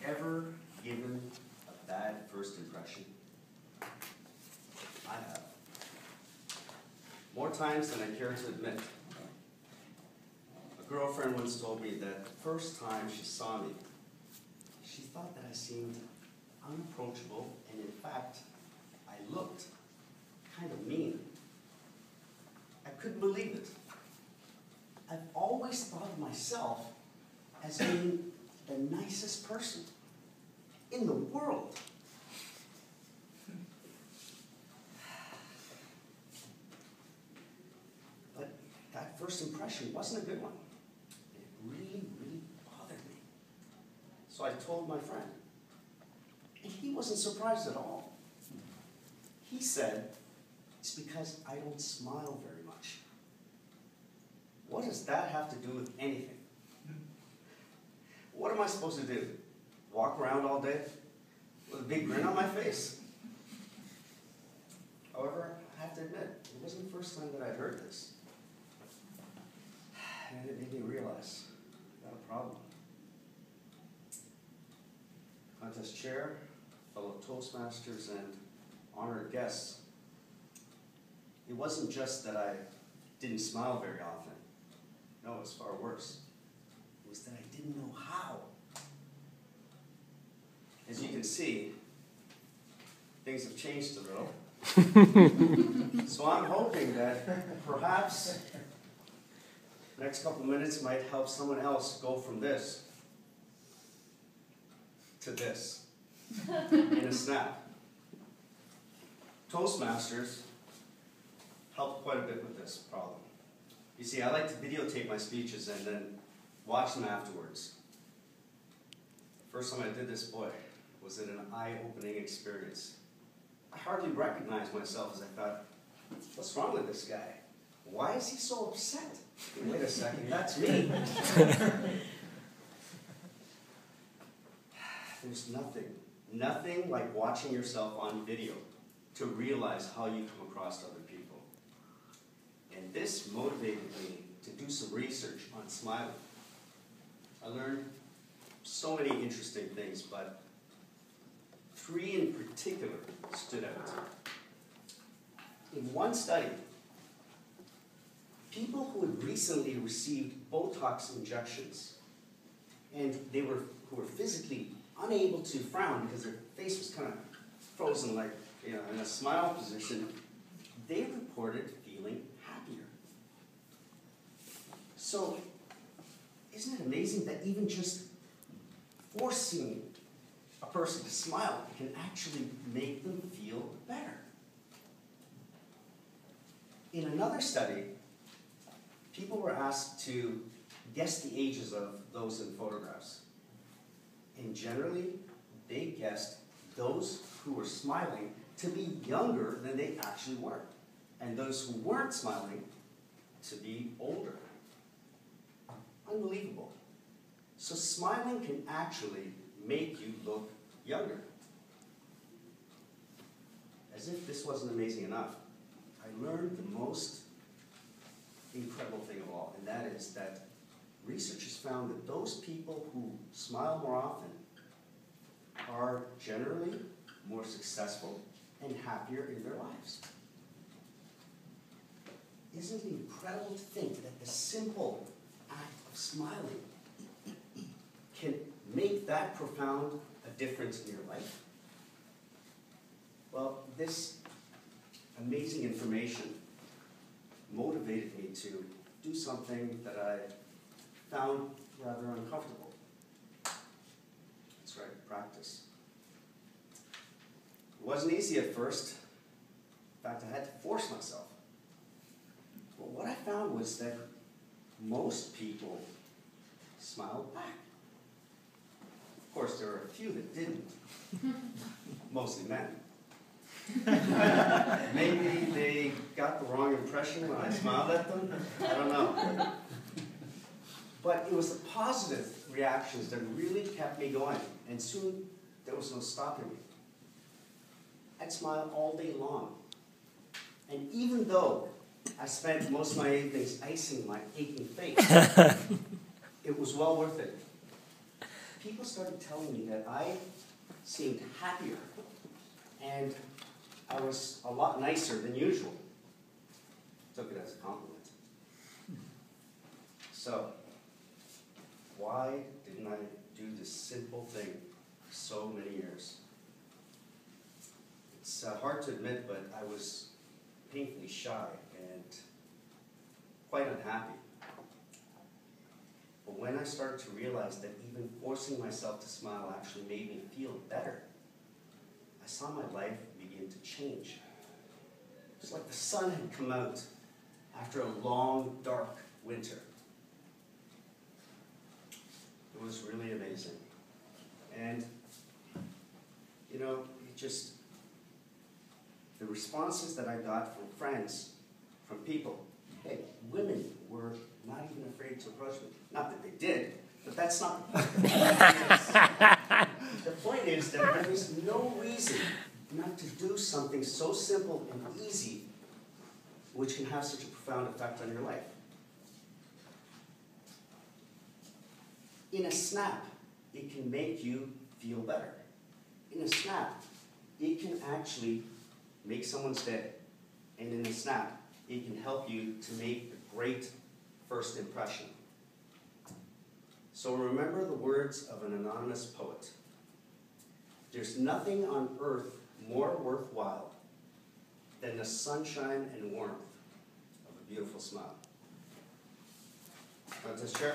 ever given a bad first impression? I have. More times than I care to admit. A girlfriend once told me that the first time she saw me, she thought that I seemed unapproachable, and in fact, I looked kind of mean. I couldn't believe it. I've always thought of myself as being the nicest person in the world. But that first impression wasn't a good one. It really, really bothered me. So I told my friend, and he wasn't surprised at all. He said, it's because I don't smile very much. What does that have to do with anything? What am I supposed to do? Walk around all day with a big grin on my face? However, I have to admit, it wasn't the first time that I'd heard this. And it made me realize I got a problem. Contest chair, fellow Toastmasters, and honored guests. It wasn't just that I didn't smile very often. No, it was far worse. It was that I didn't know how. As you can see, things have changed a little. So I'm hoping that perhaps the next couple of minutes might help someone else go from this to this in a snap. Toastmasters helped quite a bit with this problem. You see, I like to videotape my speeches and then watch them afterwards. First time I did this, boy, was it an eye-opening experience. I hardly recognized myself as I thought, what's wrong with this guy? Why is he so upset? Wait a second, that's me. There's nothing like watching yourself on video to realize how you come across to other people. And this motivated me to do some research on smiling. I learned so many interesting things, but 3 in particular stood out. In one study, people who had recently received Botox injections and who were physically unable to frown because their face was kind of frozen like, in a smile position, they reported feeling happier. So, isn't it amazing that even just forcing a person to smile can actually make them feel better? In another study, people were asked to guess the ages of those in photographs. And generally, they guessed those who were smiling to be younger than they actually were, and those who weren't smiling to be older. Unbelievable. So smiling can actually make you look younger. As if this wasn't amazing enough, I learned the most incredible thing of all, and that is that researchers found that those people who smile more often are generally more successful and happier in their lives. Isn't it incredible to think that the simple act of smiling can make that profound a difference in your life? Well, this amazing information motivated me to do something that I found rather uncomfortable. That's right, practice. It wasn't easy at first. In fact, I had to force myself. But what I found was that most people smiled back. Of course, there were a few that didn't. Mostly men. Maybe they got the wrong impression when I smiled at them. I don't know. But it was the positive reactions that really kept me going. And soon, there was no stopping me. I'd smile all day long. And even though I spent most of my evenings icing my aching face, it was well worth it. people started telling me that I seemed happier and I was a lot nicer than usual. Took it as a compliment. So, why didn't I do this simple thing for so many years? It's hard to admit, but I was painfully shy and quite unhappy. But when I started to realize that even forcing myself to smile actually made me feel better, I saw my life begin to change. It's like the sun had come out after a long, dark winter. It was really amazing. And, you know, the responses that I got from friends, from people, hey, women were not even afraid to approach me. Not that they did, but that's not the point. The point is that there is no reason not to do something so simple and easy which can have such a profound effect on your life. In a snap, it can make you feel better. In a snap, it can actually make someone's day. And in a snap, it can help you to make a great first impression. So remember the words of an anonymous poet. There's nothing on earth more worthwhile than the sunshine and warmth of a beautiful smile. Contest chair.